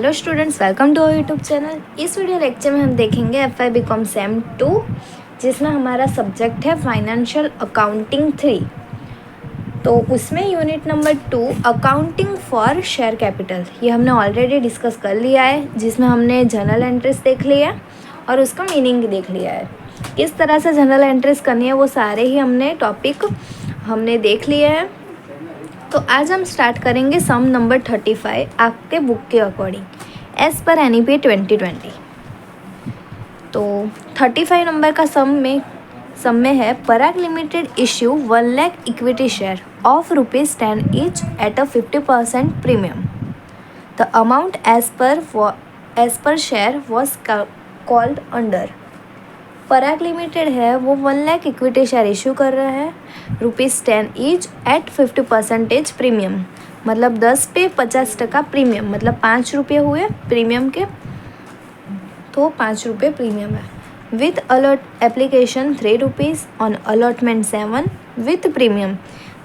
Hello students, welcome to our YouTube channel. इस video lecture में हम देखेंगे F I B com sem 2, जिसमें हमारा सब्जेक्ट है फाइनेंशियल अकाउंटिंग 3। तो उसमें unit number 2 accounting for share capital, ये हमने ऑलरेडी डिस्कस कर लिया है, जिसमें हमने जर्नल एंट्रीज देख लिया और उसका मीनिंग देख लिया है। किस तरह से जर्नल एंट्रीज करनी है वो सारे ही हमने टॉपिक देख लिए हैं। तो आज हम स्टार्ट करेंगे सम नंबर 35 आपके बुक के अकॉर्डिंग एज पर NEP 2020। तो 35 नंबर का सम में है Parag limited issue 1 lakh equity share of ₹10 each at a 50% premium. The amount as per share was called under. Parag limited है वो 1 लाख इक्विटी शेयर इशू कर रहा है ₹10 ईच एट 50% प्रीमियम, मतलब 10 पे 50% प्रीमियम, मतलब ₹5 हुए प्रीमियम के, तो ₹5 प्रीमियम है। With allot application ₹3 on allotment 7 with premium,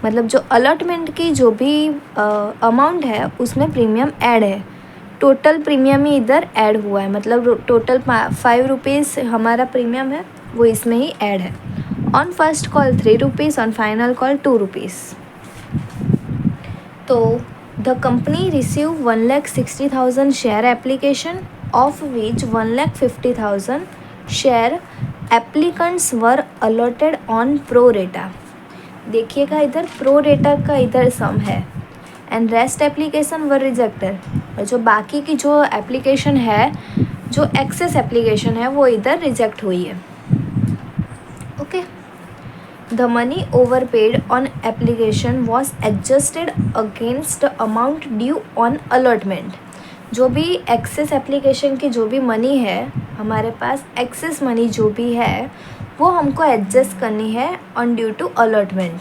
मतलब जो अलॉटमेंट की जो भी अमाउंट है उसमें प्रीमियम ऐड है। टोटल प्रीमियम ही इधर ऐड हुआ है, मतलब टोटल ₹5 हमारा प्रीमियम है वो इसमें ही ऐड है। On first call ₹3, on final call ₹2। तो the company receive 1,60,000 share application of which 1,50,000 share applicants were allotted on pro रेटा। देखिएगा इधर प्रो रेटा का इधर सम है and rest application were rejected, और जो बाकी की जो एप्लीकेशन है, जो एक्सेस एप्लीकेशन है वो इधर रिजेक्ट हुई है। Okay, the money over paid on application was adjusted against the amount due on allotment. जो भी एक्सेस एप्लीकेशन की जो भी मनी है हमारे पास, एक्सेस मनी जो भी है वो हमको एडजस्ट करनी है ऑन ड्यू टू अलॉटमेंट।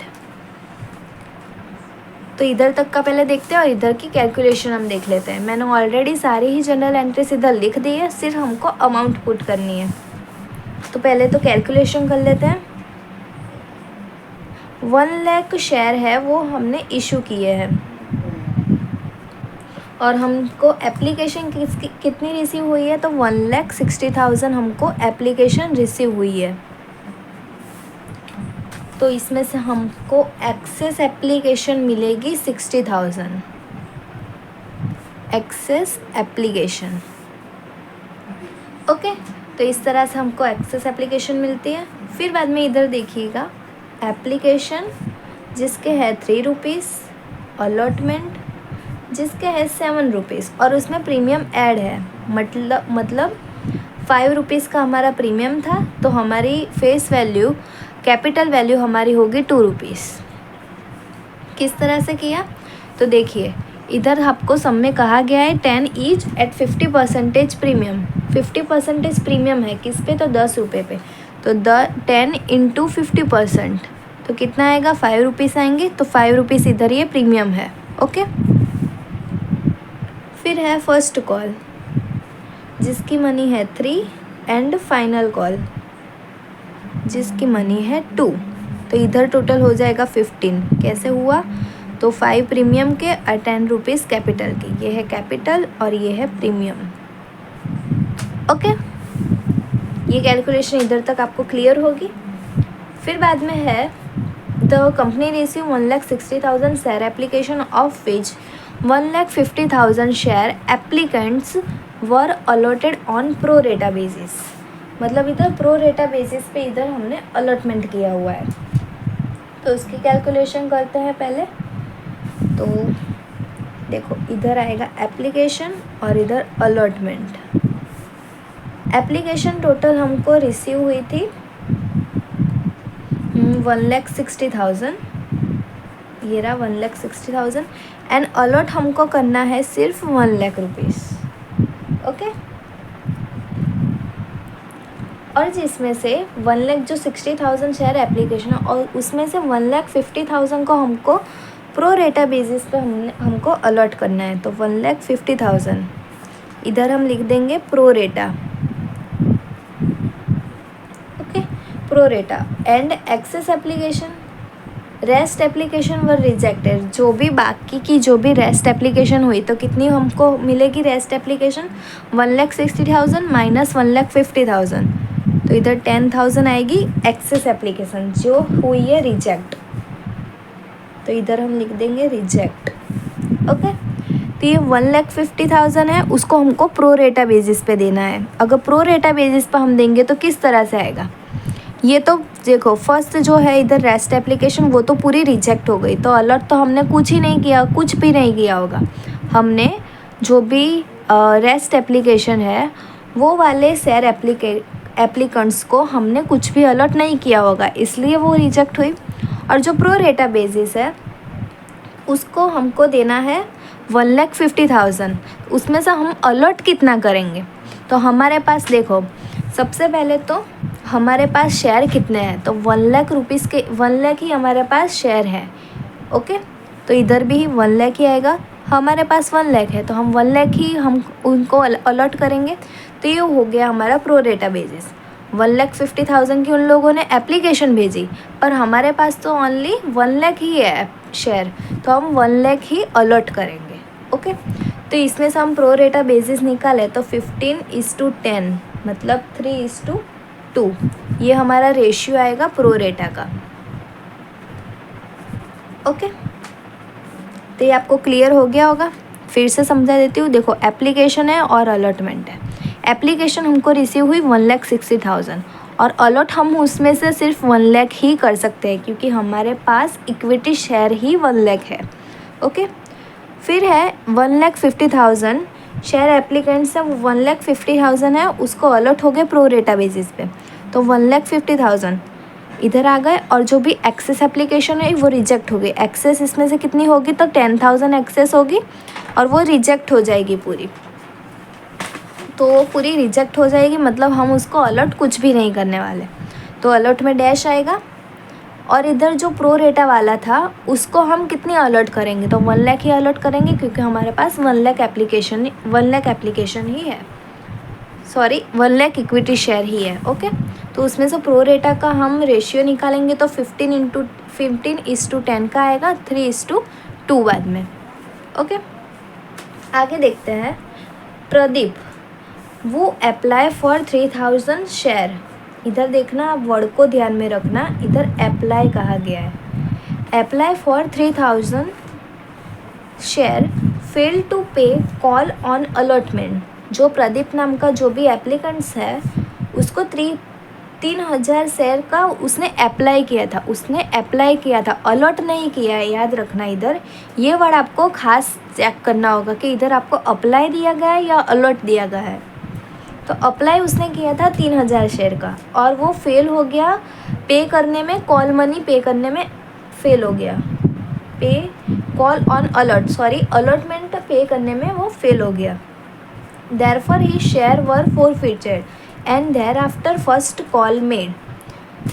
तो इधर तक का पहले देखते हैं और इधर की कैलकुलेशन हम देख लेते हैं। मैंने ऑलरेडी सारी ही जनरल एंट्रीज इधर लिख दी है, सिर्फ हमको अमाउंट पुट करनी है। तो पहले तो कैलकुलेशन कर लेते हैं। 1 लाख शेयर है वो हमने इशू किए हैं और हमको एप्लीकेशन कितनी रिसीव हुई है, तो 1,60,000 हमको एप्लीकेशन रिसीव हुई है। तो इसमें से हमको एक्सेस एप्लीकेशन मिलेगी 60,000 एक्सेस एप्लीकेशन। ओके, तो इस तरह से हमको एक्सेस एप्लीकेशन मिलती है। फिर बाद में इधर देखिएगा एप्लीकेशन जिसके है ₹3, अलॉटमेंट जिसके है ₹7 और उसमें प्रीमियम ऐड है, मतलब ₹5 का हमारा प्रीमियम था, तो हमारी फेस वैल्यू कैपिटल वैल्यू हमारी होगी ₹2। किस तरह से किया, तो देखिए इधर आपको सम में कहा गया है 10 ईच एट 50% प्रीमियम। 50% प्रीमियम है किस पे, तो ₹10 पे, तो 10 इंटू 50%, तो कितना आएगा, ₹5 आएंगे, तो ₹5 इधर ये प्रीमियम है। ओके, फिर है फर्स्ट कॉल जिसकी मनी है 3 एंड फाइनल कॉल जिसकी मनी है 2, तो इधर टोटल हो जाएगा 15। कैसे हुआ, तो 5 प्रीमियम के और ₹10 कैपिटल के, ये है कैपिटल और ये है प्रीमियम। ओके, ये कैलकुलेशन इधर तक आपको क्लियर होगी। फिर बाद में है the company receive 1,60,000 share application of which 1,50,000 share applicants were allotted on pro रेटा बेसिस, मतलब इधर प्रो रेटा बेसिस पे इधर हमने अलॉटमेंट किया हुआ है। तो उसकी कैलकुलेशन करते हैं पहले। तो देखो इधर आएगा एप्लीकेशन और इधर अलॉटमेंट। एप्लीकेशन टोटल हमको रिसीव हुई थी 1,60,000, ये रहा 1,60,000 एंड अलॉट हमको करना है सिर्फ ₹1 लाख। ओके, और जिसमें से 1 लाख जो 60,000 शेयर एप्लीकेशन है और उसमें से 1,50,000 को हमको प्रो रेटा बेसिस पे हमको अलॉट करना है, तो 1,50,000 इधर हम लिख देंगे pro rata. Okay, pro rata and excess application rest application were rejected, जो भी बाकी की जो भी रेस्ट एप्लीकेशन हुई तो कितनी हमको मिलेगी रेस्ट एप्लीकेशन, 1,60,000 माइनस 1,50,000, तो इधर 10,000 आएगी एक्सेस एप्लीकेशन जो हुई है रिजेक्ट, तो इधर हम लिख देंगे रिजेक्ट। ओके, तो ये 1,50,000 है, उसको हमको प्रो रेटा बेसिस पे देना है। अगर प्रो रेटा बेसिस पे हम देंगे तो किस तरह से आएगा, ये तो देखो फर्स्ट जो है इधर रेस्ट एप्लीकेशन वो तो पूरी रिजेक्ट हो गई, तो अलर्ट तो हमने कुछ ही नहीं किया, कुछ भी नहीं किया होगा। हमने जो भी रेस्ट एप्लीकेशन है वो वाले शेयर एप्लीकेंट्स को हमने कुछ भी अलर्ट नहीं किया होगा, इसलिए वो रिजेक्ट हुई। और जो प्रो रेटा बेसिस है उसको हमको देना है 1,50,000, उसमें से हम अलर्ट कितना करेंगे, तो हमारे पास देखो सबसे पहले तो हमारे पास शेयर कितने हैं, तो 1,00,000 रुपीज़ के 1,00,000 ही हमारे पास शेयर है। ओके, तो इधर भी 1,00,000 ही आएगा, हमारे पास 1,00,000 है तो हम 1,00,000 ही हम उनको अलर्ट करेंगे। तो ये हो गया हमारा प्रो रेटा बेसिस। 1,50,000 की उन लोगों ने एप्लीकेशन भेजी, पर हमारे पास तो ओनली 1,00,000 ही है शेयर, तो हम 1,00,000 ही अलर्ट करेंगे। ओके, तो इसमें से हम प्रो रेटा बेसिस निकालें तो 15:10 मतलब 3:2, ये हमारा रेशियो आएगा प्रो रेटा का। ओके, तो ये आपको क्लियर हो गया होगा। फिर से समझा देती हूँ, देखो एप्लीकेशन है और अलॉटमेंट है। एप्लीकेशन हमको रिसीव हुई 1,60,000 और अलॉट हम उसमें से सिर्फ 1,00,000 ही कर सकते हैं क्योंकि हमारे पास इक्विटी शेयर ही 1,00,000 है। ओके, फिर है 1,50,000 शेयर एप्लीकेंट से 1,50,000 है, उसको अलॉट हो गए प्रो रेटा बेसिस पे, तो 1,50,000 इधर आ गए। और जो भी एक्सेस एप्लीकेशन है वो रिजेक्ट हो गई। एक्सेस इसमें से कितनी होगी, तो 10,000 एक्सेस होगी और वो रिजेक्ट हो जाएगी पूरी, तो वो पूरी रिजेक्ट हो जाएगी, मतलब हम उसको अलर्ट कुछ भी नहीं करने वाले, तो अलर्ट में डैश आएगा। और इधर जो प्रो रेटा वाला था उसको हम कितनी अलर्ट करेंगे, तो 1,00,000 ही अलर्ट करेंगे क्योंकि हमारे पास 1,00,000 एप्लीकेशन ही है, सॉरी 1,00,000 इक्विटी शेयर ही है। ओके, तो उसमें से प्रो रेटा का हम रेशियो निकालेंगे तो 15:10 का आएगा, 3:2 बाद में। ओके, आगे देखते हैं। प्रदीप वो अप्लाई फॉर 3,000 शेयर, इधर देखना, आप वर्ड को ध्यान में रखना, इधर अप्लाई कहा गया है। Apply for 3,000 share fail to pay call on allotment, जो प्रदीप नाम का जो भी एप्लीकेंट्स है उसको 3,000 शेयर का उसने अप्लाई किया था, अलॉट नहीं किया है, याद रखना। इधर ये वर्ड आपको खास चेक करना होगा कि इधर आपको अप्लाई दिया गया है या अलॉट दिया गया है। तो अप्लाई उसने किया था 3,000 शेयर का और वो फेल हो गया पे करने में, कॉल मनी पे करने में फेल हो गया, pay call on alert, sorry allotment pay करने में वो फेल हो गया। Therefore he share were forfeited and there after first call made,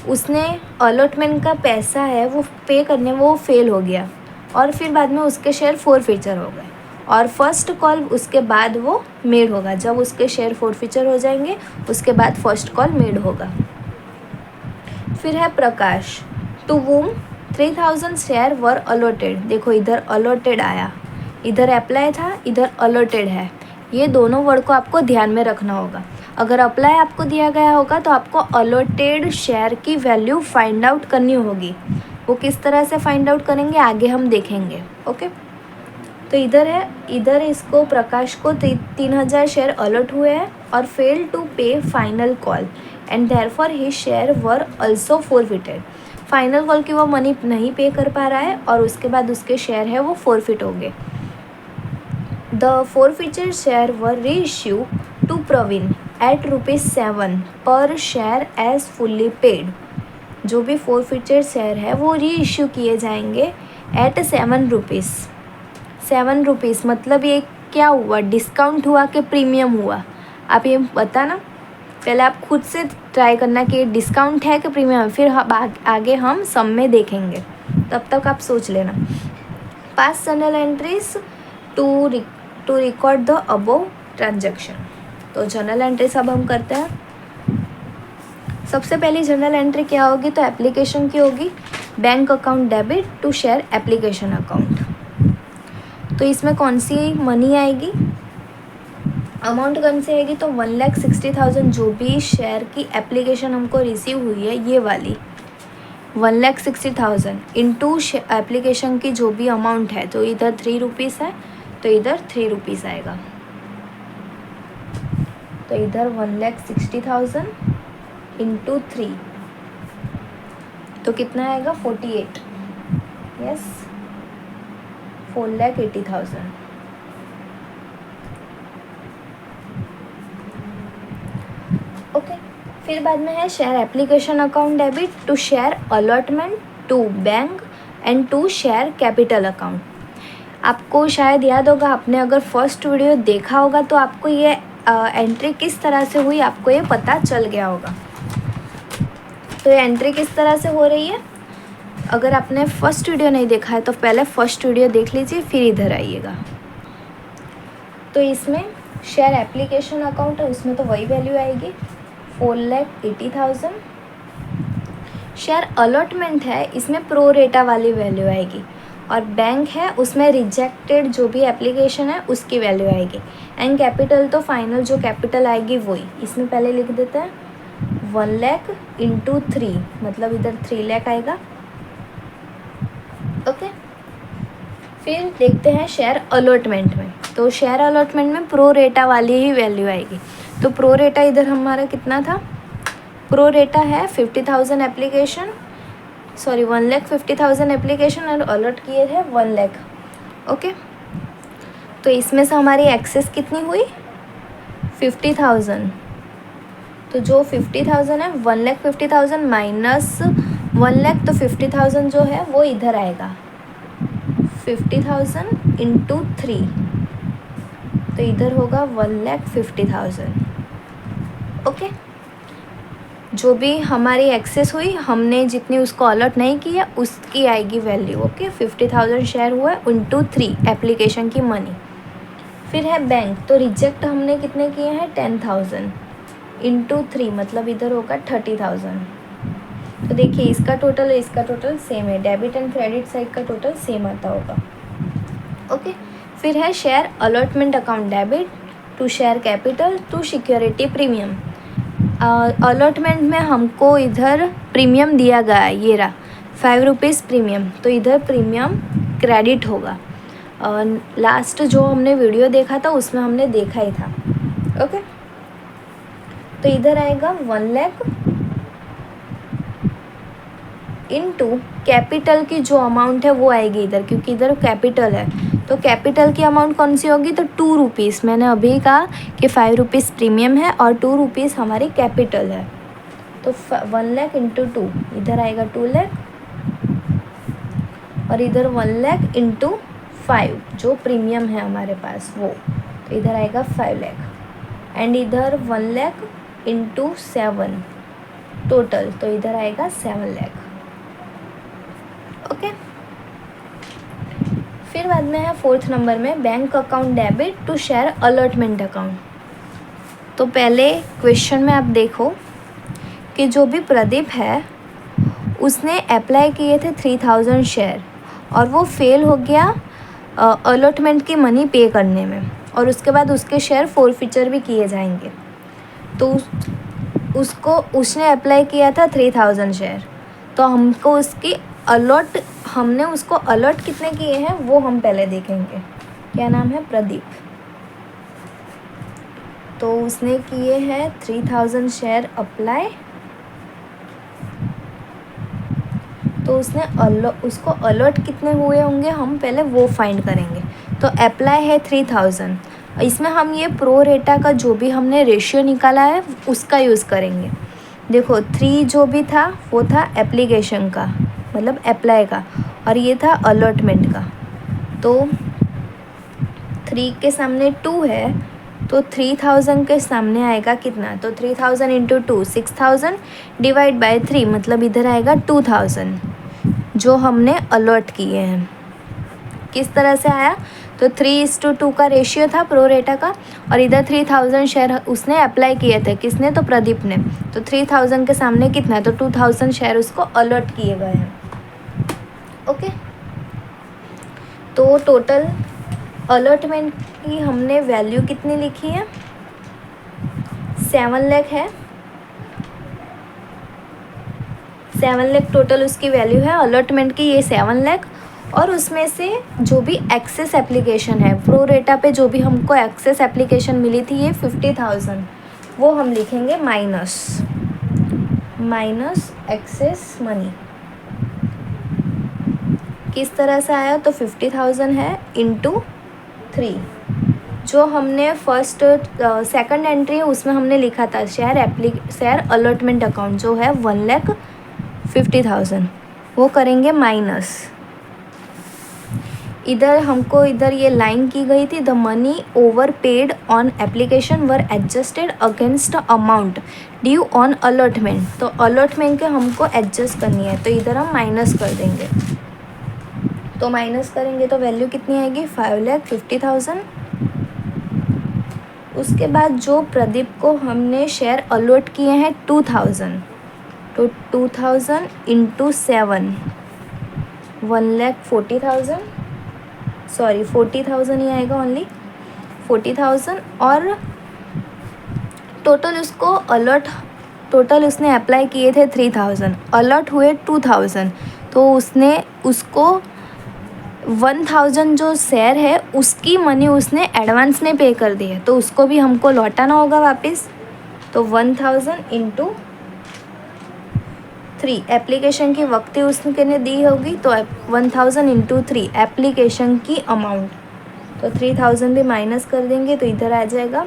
उसने अलॉटमेंट का पैसा है वो पे करने में वो फेल हो गया और फिर बाद में उसके शेयर फॉरफिचर हो गए और फर्स्ट कॉल उसके बाद वो मेड होगा, जब उसके शेयर फॉरफिचर हो जाएंगे उसके बाद फर्स्ट कॉल मेड होगा। फिर है प्रकाश, टू वूम 3,000 शेयर वर अलॉटेड, देखो इधर अलॉटेड आया, इधर अप्लाई था, इधर अलॉटेड है, ये दोनों वर्ड को आपको ध्यान में रखना होगा। अगर अप्लाई आपको दिया गया होगा तो आपको अलॉटेड शेयर की वैल्यू फाइंड आउट करनी होगी, वो किस तरह से फाइंड आउट करेंगे आगे हम देखेंगे। ओके, तो इधर है, इधर इसको प्रकाश को 3,000 शेयर अलॉट हुए हैं और fail to pay final call and therefore his share were also forfeited, final call की वो मनी नहीं पे कर पा रहा है और उसके बाद उसके शेयर है वो फॉरफिट हो गए। द फॉरफिटेड शेयर वर री इश्यू टू प्रवीण एट ₹7 पर शेयर एज फुल्ली पेड, जो भी फॉरफिटेड शेयर है वो री इश्यू किए जाएंगे एट ₹7, मतलब ये क्या हुआ, डिस्काउंट हुआ कि प्रीमियम हुआ, आप ये बताना। पहले आप खुद से ट्राई करना कि डिस्काउंट है कि प्रीमियम है, फिर आगे हम सम में देखेंगे, तब तक आप सोच लेना। Pass journal entries to record the above transaction, तो जर्नल एंट्रीज अब हम करते हैं। सबसे पहली जनरल एंट्री क्या होगी, तो एप्लीकेशन की होगी, bank account debit to share application account. तो इसमें कौन सी मनी आएगी, अमाउंट कौन सी आएगी, तो 1,60,000 जो भी शेयर की एप्लीकेशन हमको रिसीव हुई है, ये वाली 1,60,000 इंटू एप्लीकेशन की जो भी अमाउंट है, तो इधर 3 रुपीज़ है तो इधर 3 रुपीज़ आएगा। तो इधर 1,60,000 इंटू 3 तो कितना आएगा, 48, यस 4,80,000। ओके, फिर बाद में है share application account debit to share allotment to bank and to share capital account. आपको शायद याद होगा, आपने अगर फर्स्ट वीडियो देखा होगा तो आपको ये एंट्री किस तरह से हुई आपको ये पता चल गया होगा। तो ये एंट्री किस तरह से हो रही है, अगर आपने फर्स्ट वीडियो नहीं देखा है तो पहले फर्स्ट वीडियो देख लीजिए, फिर इधर आइएगा। तो इसमें शेयर एप्लीकेशन अकाउंट है, उसमें तो वही वैल्यू आएगी 4,80,000। शेयर अलॉटमेंट है, इसमें प्रो रेटा वाली वैल्यू आएगी, और बैंक है उसमें रिजेक्टेड जो भी एप्लीकेशन है उसकी वैल्यू आएगी, एंड कैपिटल तो फाइनल जो कैपिटल आएगी वही। इसमें पहले लिख देते हैं 1 लाख इंटू 3, मतलब इधर 3 लाख आएगा। ओके, फिर देखते हैं शेयर अलॉटमेंट में। तो शेयर अलॉटमेंट में प्रो रेटा वाली ही वैल्यू आएगी। तो प्रो रेटा इधर हमारा कितना था, प्रो रेटा है 50,000 एप्लीकेशन, सॉरी 1,50,000 एप्लीकेशन और अलॉट किए थे 1 लाख। ओके, तो इसमें से हमारी एक्सेस कितनी हुई 50,000। तो जो 50,000 है 1,50,000 माइनस 1 लाख, तो 50,000 जो है वो इधर आएगा 50,000 इंटू 3, तो इधर होगा 1,50,000। ओके, जो भी हमारी एक्सेस हुई, हमने जितनी उसको अलॉट नहीं किया उसकी आएगी वैल्यू। ओके, 50,000 शेयर हुआ इंटू 3 एप्लीकेशन की मनी। फिर है बैंक, तो रिजेक्ट हमने कितने किए हैं 10,000 इंटू 3, मतलब इधर होगा 30,000। तो देखिए इसका टोटल सेम है, डेबिट एंड क्रेडिट साइड का टोटल सेम आता होगा। ओके, फिर है share allotment account debit to share capital to security premium. Allotment में हमको इधर प्रीमियम दिया गया है, ये रहा 5 रुपीज़ प्रीमियम, तो इधर प्रीमियम क्रेडिट होगा। लास्ट जो हमने वीडियो देखा था उसमें हमने देखा ही था। ओके, तो इधर आएगा 1 लाख इनटू कैपिटल की जो अमाउंट है वो आएगी इधर, क्योंकि इधर कैपिटल है। तो कैपिटल की अमाउंट कौन सी होगी, तो 2 रुपीज़। मैंने अभी कहा कि 5 रुपीज़ प्रीमियम है और 2 रुपीज़ हमारी कैपिटल है। तो 1 लाख इंटू 2, इधर आएगा 2 लाख, और इधर 1 लाख इंटू 5 जो प्रीमियम है हमारे पास वो, तो इधर आएगा 5 लाख, एंड इधर 1 लाख इंटू 7 टोटल, तो इधर आएगा 7 लाख। ओके, फिर बाद में है 4th नंबर में bank account debit to share allotment account. तो पहले क्वेश्चन में आप देखो कि जो भी प्रदीप है उसने अप्लाई किए थे 3,000 शेयर, और वो फेल हो गया अलॉटमेंट की मनी पे करने में, और उसके बाद उसके शेयर फॉरफीचर भी किए जाएंगे। तो उसने अप्लाई किया था 3,000 शेयर, तो हमको उसकी हमने उसको अलॉट कितने किए हैं वो हम पहले देखेंगे। क्या नाम है, प्रदीप। तो उसने किए हैं 3,000 शेयर अप्लाई, तो उसको अलॉट कितने हुए होंगे हम पहले वो फाइंड करेंगे। तो अप्लाई है 3,000, इसमें हम ये प्रो रेटा का जो भी हमने रेशियो निकाला है उसका यूज़ करेंगे। देखो 3 जो भी था वो था एप्लीकेशन का, मतलब अप्लाई का, और ये था अलॉटमेंट का। तो 3 के सामने 2 है, तो 3,000 के सामने आएगा कितना, तो 3,000 इंटू 2 6,000 डिवाइड बाय 3, मतलब इधर आएगा 2,000 जो हमने अलॉट किए हैं। किस तरह से आया, तो 3:2 का रेशियो था प्रो रेटा का, और इधर 3000 शेयर उसने अप्लाई किए थे। किसने? तो प्रदीप ने। तो 3000 के सामने कितना है? तो 2000 शेयर उसको अलॉट किए गए हैं। ओके, तो टोटल अलॉटमेंट की हमने वैल्यू कितनी लिखी है? 7 लाख है। 7 लाख टोटल उसकी वैल्यू है अलॉटमेंट की, ये 7 लाख। और उसमें से जो भी एक्सेस एप्लीकेशन है प्रो रेटा पे, जो भी हमको एक्सेस एप्लीकेशन मिली थी ये 50,000, वो हम लिखेंगे माइनस एक्सेस मनी। किस तरह से आया? तो 50,000 है इंटू 3। जो हमने फर्स्ट सेकंड एंट्री है उसमें हमने लिखा था शेयर अलॉटमेंट अकाउंट जो है 1,50,000, वो करेंगे माइनस। इधर हमको इधर ये लाइन की गई थी, the money over paid on application were adjusted against amount due on allotment. तो अलॉटमेंट के हमको एडजस्ट करनी है, तो इधर हम माइनस कर देंगे। तो माइनस करेंगे तो वैल्यू कितनी आएगी? 5,50,000। उसके बाद जो प्रदीप को हमने शेयर अलॉट किए हैं 2,000, तो 2,000 इंटू 7, 1,40,000, सॉरी 40,000 ही आएगा, ओनली 40,000। और टोटल उसने अप्लाई किए थे 3,000, अलॉट हुए 2,000, तो उसको 1,000 जो शेयर है उसकी मनी उसने एडवांस में पे कर दी है, तो उसको भी हमको लौटाना होगा वापस। तो 1,000 इंटू 3 एप्लीकेशन की वक्ती उसने दी होगी, तो 1,000 इंटू 3 एप्लीकेशन की अमाउंट, तो 3,000 भी माइनस कर देंगे, तो इधर आ जाएगा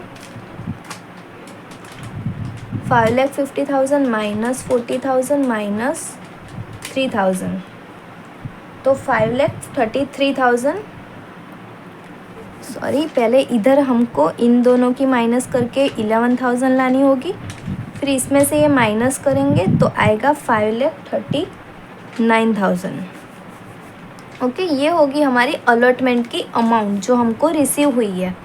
5,50,000 माइनस 40,000 माइनस 3,000, तो 5,33,000। सॉरी, पहले इधर हमको इन दोनों की माइनस करके 11,000 लानी होगी, फिर इसमें से ये माइनस करेंगे तो आएगा 5,39,000। ओके, ये होगी हमारी अलॉटमेंट की अमाउंट जो हमको रिसीव हुई है।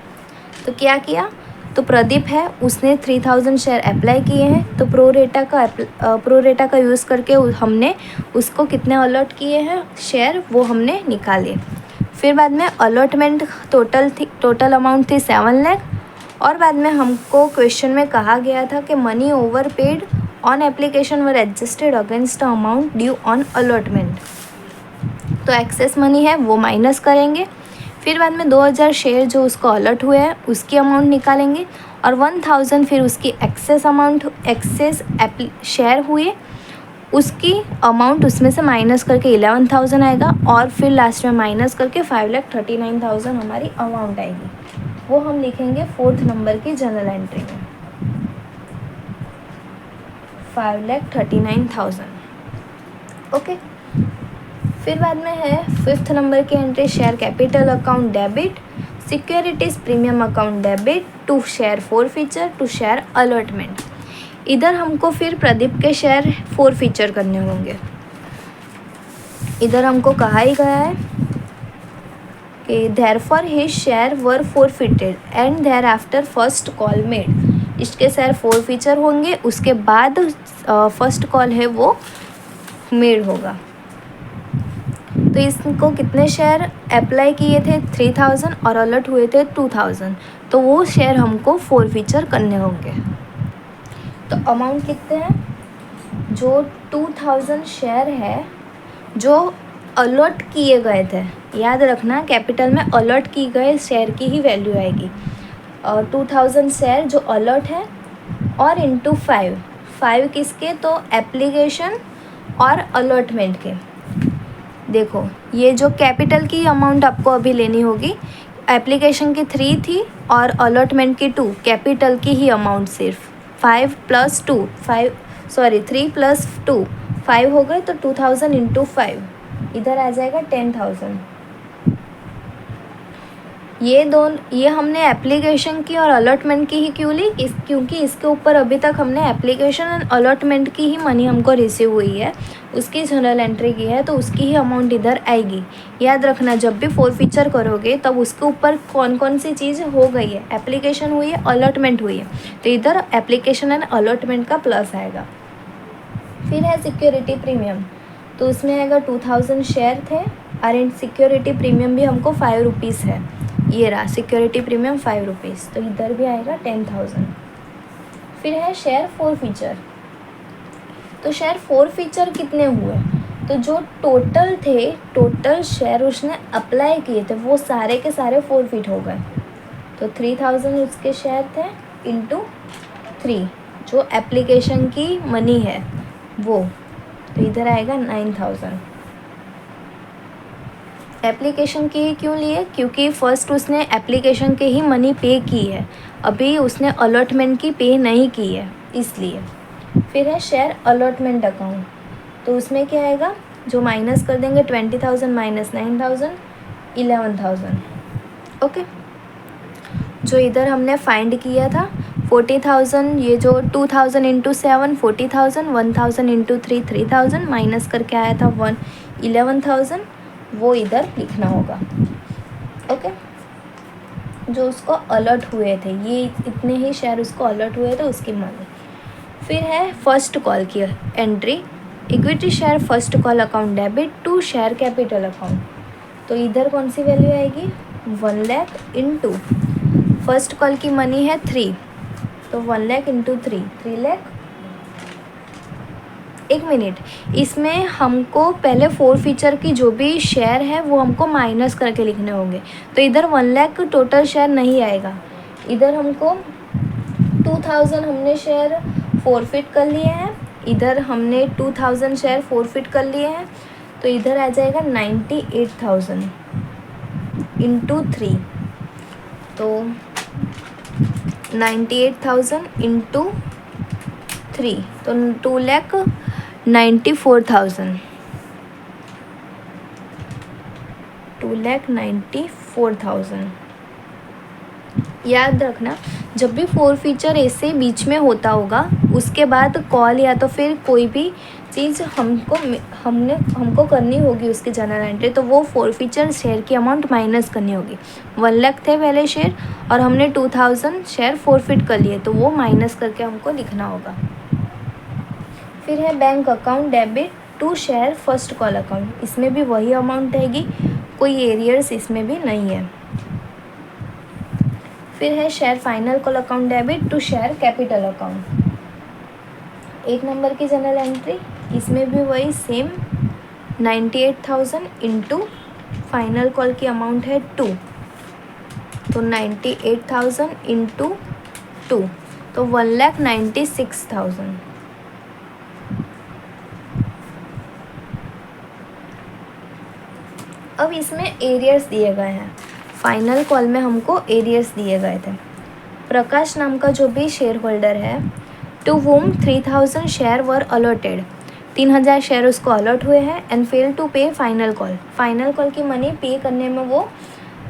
तो क्या किया? तो प्रदीप है उसने 3,000 शेयर अप्लाई किए हैं, तो प्रो रेटा का यूज़ करके हमने उसको कितने अलॉट किए हैं शेयर, वो हमने निकाले। फिर बाद में अलॉटमेंट टोटल अमाउंट थी 7 लाख, और बाद में हमको क्वेश्चन में कहा गया था कि money over paid on application were adjusted against amount due on allotment. तो एक्सेस मनी है वो माइनस करेंगे। फिर बाद में 2,000 शेयर जो उसको अलॉट हुए हैं उसकी अमाउंट निकालेंगे, और 1,000 फिर उसकी एक्सेस शेयर हुए उसकी अमाउंट, उसमें से माइनस करके 11,000 आएगा, और फिर लास्ट में माइनस करके 5,39,000 हमारी अमाउंट आएगी। वो हम लिखेंगे 4th नंबर की जनरल एंट्री में, 5,39,000। ओके, फिर बाद में है 5th नंबर की entry, share capital account debit, securities premium account debit, to share forfeiture, to share allotment. इधर हमको फिर प्रदीप के शेयर फॉरफीचर करने होंगे। इधर हमको कहा ही गया है कि therefore his share were forfeited and there after first call made. इसके शेयर फॉरफीचर होंगे, उसके बाद फर्स्ट कॉल है वो मेड होगा। तो इसको कितने शेयर अप्लाई किए थे? 3,000 और अलॉट हुए थे 2,000, तो वो शेयर हमको फॉरफीचर करने होंगे। तो अमाउंट लिखते हैं, जो 2,000 शेयर है जो अलॉट किए गए थे, याद रखना कैपिटल में अलॉट की गए शेयर की ही वैल्यू आएगी। 2,000 शेयर जो अलॉट है, और इंटू 5 किसके? तो एप्लीकेशन और अलॉटमेंट के। देखो, ये जो कैपिटल की अमाउंट आपको अभी लेनी होगी, एप्लीकेशन की 3 थी और अलॉटमेंट की 2, कैपिटल की ही अमाउंट सिर्फ 3 + 2 5 हो गए, तो 2,000 इंटू 5 इधर आ जाएगा 10,000। ये हमने एप्लीकेशन की और अलॉटमेंट की ही क्यों ली, क्योंकि इसके ऊपर अभी तक हमने एप्लीकेशन एंड अलॉटमेंट की ही मनी हमको रिसीव हुई है, उसकी जनरल एंट्री की है, तो उसकी ही अमाउंट इधर आएगी। याद रखना, जब भी फॉरफीचर करोगे तब उसके ऊपर कौन कौन सी चीज़ हो गई है, एप्लीकेशन हुई है, अलॉटमेंट हुई है, तो इधर एप्लीकेशन एंड अलॉटमेंट का प्लस आएगा। फिर है सिक्योरिटी प्रीमियम, तो उसमें आएगा 2000 शेयर थे और सिक्योरिटी प्रीमियम भी हमको 5 रुपीज़ है, ये रहा सिक्योरिटी प्रीमियम 5 रुपीज़, तो इधर भी आएगा 10,000। फिर है शेयर फॉरफीचर, तो शेयर फॉरफीचर कितने हुए, तो जो टोटल शेयर उसने अप्लाई किए थे वो सारे के सारे फॉरफिट हो गए, तो 3000 उसके शेयर थे इंटू 3 जो एप्लीकेशन की मनी है वो, तो इधर आएगा 9000। एप्लीकेशन की ही क्यों लिए, क्योंकि फ़र्स्ट उसने एप्लीकेशन के ही मनी पे की है, अभी उसने अलॉटमेंट की पे नहीं की है इसलिए। फिर है शेयर अलॉटमेंट अकाउंट, तो उसमें क्या आएगा, जो माइनस कर देंगे 20,000 माइनस 9,000 11,000। ओके, जो इधर हमने फाइंड किया था 40,000, ये जो 2000 इंटू 7 40,000, 1000 इंटू 3 3000 माइनस करके आया था 11,000, वो इधर लिखना होगा। ओके, जो उसको अलर्ट हुए थे, ये इतने ही शेयर उसको अलर्ट हुए थे उसकी मनी। फिर है फर्स्ट कॉल की entry, equity share first call account debit to share capital account, तो इधर कौन सी वैल्यू आएगी 1 लाख इंटू फर्स्ट कॉल की मनी है 3, तो 1 लाख इंटू 3 लाख। एक मिनट, इसमें हमको पहले फॉरफीचर की जो भी शेयर है वो हमको माइनस करके लिखने होंगे, तो इधर 1 लाख टोटल शेयर नहीं आएगा, इधर हमको 2000 हमने शेयर फॉरफिट कर लिए हैं, इधर हमने 2000 शेयर फॉरफिट कर लिए हैं, तो इधर आ जाएगा 98,000 इंटू 3, तो 98,000 इंटू 3, तो 2,94,000 2,94,000। याद रखना, जब भी फॉरफीचर ऐसे बीच में होता होगा उसके बाद कॉल या तो फिर कोई भी चीज़ हमको करनी होगी उसकी जनरल एंट्री, तो वो फॉरफीचर शेयर की अमाउंट माइनस करनी होगी। 1 लाख थे पहले शेयर और हमने 2000 शेयर फॉरफिट कर लिए, तो वो माइनस करके हमको लिखना होगा। फिर है bank account debit to share first call account, इसमें भी वही अमाउंट रहेगी, कोई एरियर्स इसमें भी नहीं है। फिर है share final call account debit to share capital account, 1 number की जनरल एंट्री, इसमें भी वही सेम 98,000 इंटू फाइनल कॉल की अमाउंट है 2, तो 98,000 इंटू 2, तो 1,96,000। अब इसमें एरियर्स दिए गए हैं, फाइनल कॉल में हमको एरियर्स दिए गए थे। प्रकाश नाम का जो भी शेयर होल्डर है, to whom 3000 share were allotted, 3000 share उसको अलॉट हुए हैं, and fail to pay final call, final call की मनी पे करने में वो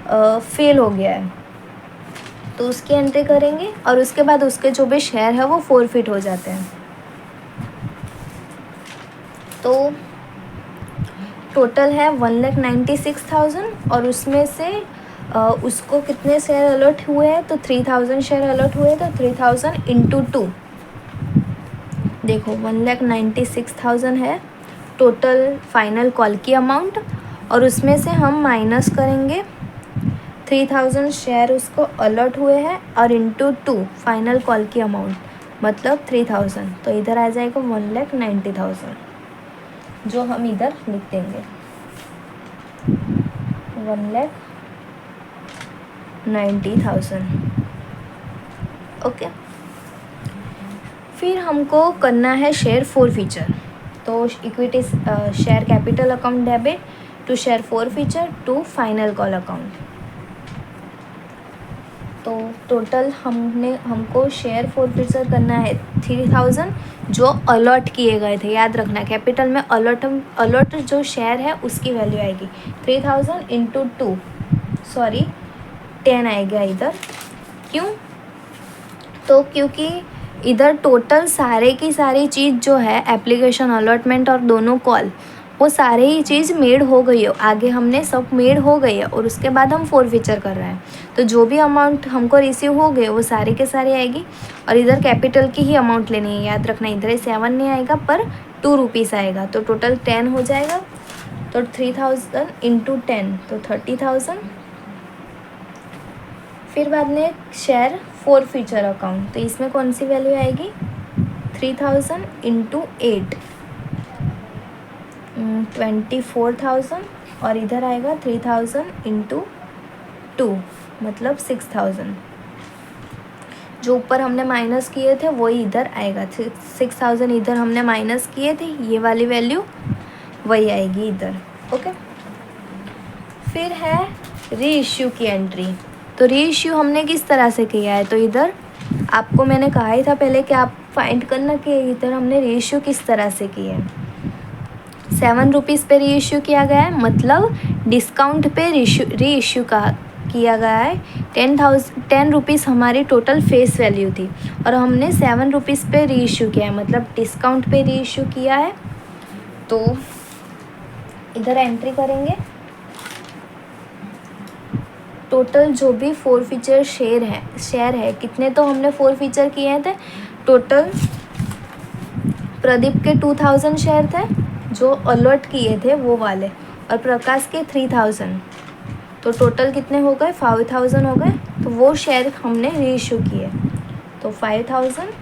फेल हो गया है, तो उसकी एंट्री करेंगे और उसके बाद उसके जो भी शेयर है वो फॉरफिट हो जाते हैं। तो टोटल है 1,96,000 और उसमें से उसको कितने शेयर अलॉट हुए हैं, तो 3000 शेयर अलॉट हुए, तो 3000 इंटू 2, देखो 1,96,000 है टोटल फाइनल कॉल की अमाउंट, और उसमें से हम माइनस करेंगे 3000 शेयर उसको अलॉट हुए हैं और इंटू 2 फाइनल कॉल की अमाउंट, मतलब 3000, तो इधर आ जाएगा 1,90,000, जो हम इधर लिख देंगे 1,90,000। ओके, फिर हमको करना है शेयर फॉरफीचर, तो equity share capital account debit to share forfeiture to final call account, तो टोटल हमको शेयर फॉरफीचर करना है 3000 जो अलॉट किए गए थे। याद रखना, कैपिटल में अलॉट जो शेयर है उसकी वैल्यू आएगी 3000 इंटू 2, सॉरी 10 आएगा इधर। क्यों? तो क्योंकि इधर टोटल सारे की सारी चीज़ जो है एप्लीकेशन अलॉटमेंट और दोनों कॉल वो सारे ही चीज़ मेड हो गई है, आगे हमने सब मेड हो गई है और उसके बाद हम फॉरफीचर कर रहे हैं। तो जो भी अमाउंट हमको रिसीव हो गए वो सारे के सारे आएगी और इधर कैपिटल की ही अमाउंट लेनी है, याद रखना। इधर 7 नहीं आएगा पर 2 रुपीज़ आएगा, तो टोटल 10 हो जाएगा। तो 3000 इंटू 10 तो 30,000। फिर बाद में शेयर फॉरफीचर अकाउंट, तो इसमें कौन सी वैल्यू आएगी? 3000 इंटू 8 24,000 और इधर आएगा 3000 इंटू 2 मतलब 6,000। जो ऊपर हमने माइनस किए थे वही इधर आएगा। 6,000 इधर हमने माइनस किए थे, ये वाली वैल्यू वही आएगी इधर। ओके। फिर है री इश्यू की एंट्री। तो री इश्यू हमने किस तरह से किया है? तो इधर आपको मैंने कहा ही था पहले कि आप फाइंड करना कि इधर हमने री इश्यू किस तरह से किया है। 7 रुपीज़ पे री इश्यू किया गया है, मतलब डिस्काउंट पे री इश्यू का किया गया है। 10 रुपीज़ हमारी टोटल फेस वैल्यू थी और हमने 7 रुपीज़ पे री इश्यू किया है, मतलब डिस्काउंट पे री इश्यू किया है। तो इधर एंट्री करेंगे, टोटल जो भी फॉरफीचर शेयर है कितने, तो हमने फॉरफीचर किए थे टोटल। प्रदीप के 2000 शेयर थे जो अलॉट किए थे वो वाले, और प्रकाश के 3000, तो टोटल कितने हो गए? 5000 हो गए। तो वो शेयर हमने री इशू किए, तो 5000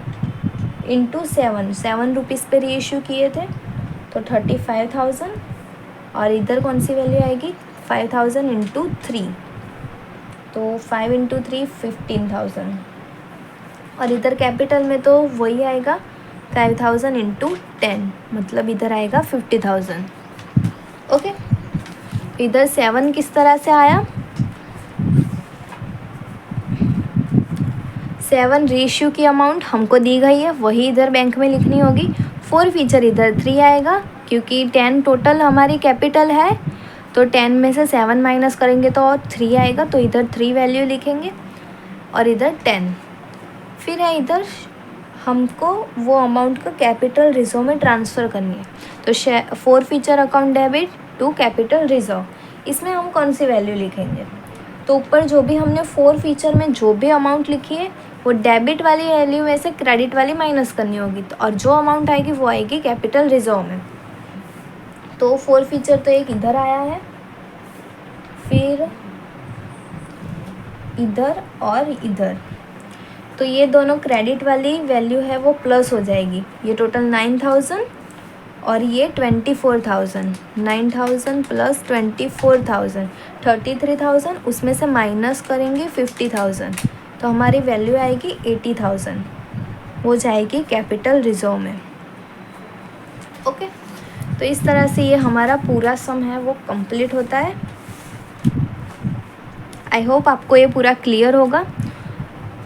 इंटू 7 रुपीज़ पे री इशू किए थे तो 35,000। और इधर कौन सी वैल्यू आएगी? 5000 इंटू 3, तो 5 इंटू 3 15,000। और इधर कैपिटल में तो वही आएगा 5,000 इंटू 10, मतलब इधर आएगा 50,000। ओके। इधर 7 किस तरह से आया? 7 रीइश्यू की अमाउंट हमको दी गई है, वही इधर बैंक में लिखनी होगी। फॉरफीचर इधर 3 आएगा क्योंकि 10 टोटल हमारी कैपिटल है, तो 10 में से 7 माइनस करेंगे तो और 3 आएगा, तो इधर 3 वैल्यू लिखेंगे और इधर 10। फिर है इधर हमको वो अमाउंट को कैपिटल रिजर्व में ट्रांसफ़र करनी है, तो forfeiture account debit to capital reserve, इसमें हम कौन सी वैल्यू लिखेंगे? तो ऊपर जो भी हमने फॉरफीचर में जो भी अमाउंट लिखी है वो डेबिट वाली वैल्यू में से क्रेडिट वाली माइनस करनी होगी, तो और जो अमाउंट आएगी वो आएगी कैपिटल रिजर्व में। तो फॉरफीचर तो एक इधर आया है, फिर इधर और इधर, तो ये दोनों क्रेडिट वाली वैल्यू है वो प्लस हो जाएगी। ये टोटल 9,000 और ये 24,000, 9,000 प्लस 24,000 33,000, उसमें से माइनस करेंगे 50,000, तो हमारी वैल्यू आएगी 80,000, वो जाएगी कैपिटल रिजर्व में। ओके। तो इस तरह से ये हमारा पूरा सम है वो कंप्लीट होता है। आई होप आपको ये पूरा क्लियर होगा।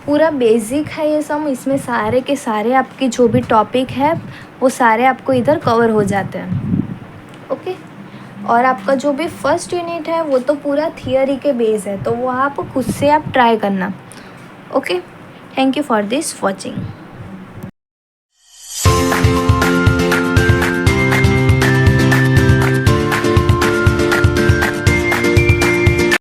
पूरा बेसिक है ये सम, इसमें सारे के सारे आपके जो भी टॉपिक है वो सारे आपको इधर कवर हो जाते हैं। ओके। और आपका जो भी फर्स्ट यूनिट है वो तो पूरा थियरी के बेस है, तो वो आप खुद से आप ट्राई करना। Okay. Thank you for this watching.